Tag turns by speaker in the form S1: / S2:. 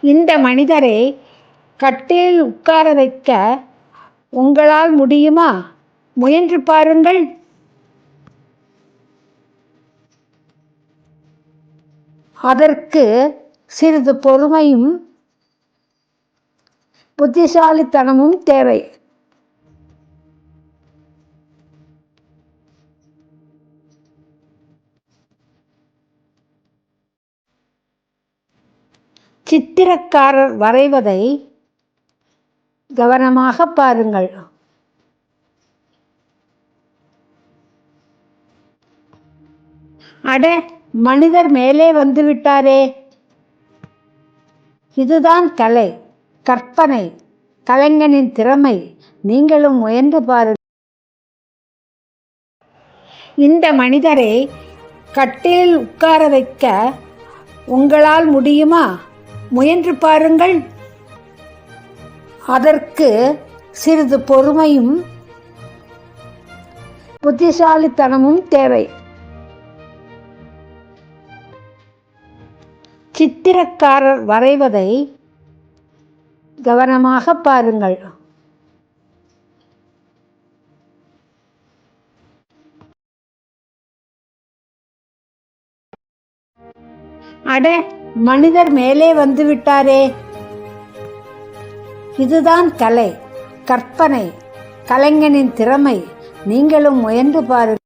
S1: இந்த மனிதரை கட்டிலில் உட்கார வைக்க உங்களால் முடியுமா? முயன்று பாருங்கள். அதற்கு சிறிது பொறுமையும் புத்திசாலித்தனமும் தேவை. சித்திரக்காரர் வரைவதை கவனமாக பாருங்கள். அட, மனிதர் மேலே வந்துவிட்டாரே! இதுதான் கலை, கற்பனை, கலைஞனின் திறமை. நீங்களும் முயன்று பாருங்கள். இந்த மனிதரை கட்டிலில் உட்கார வைக்க உங்களால் முடியுமா? முயன்று பாருங்கள். அதற்கு சிறிது பொறுமையும் புத்திசாலித்தனமும் தேவை. சித்திரக்காரர் வரைவதை கவனமாக பாருங்கள். அட, மனிதர் மேலே வந்துவிட்டாரே! இதுதான் கலை, கற்பனை, கலைஞனின் திறமை. நீங்களும் முயன்று பாருங்கள்.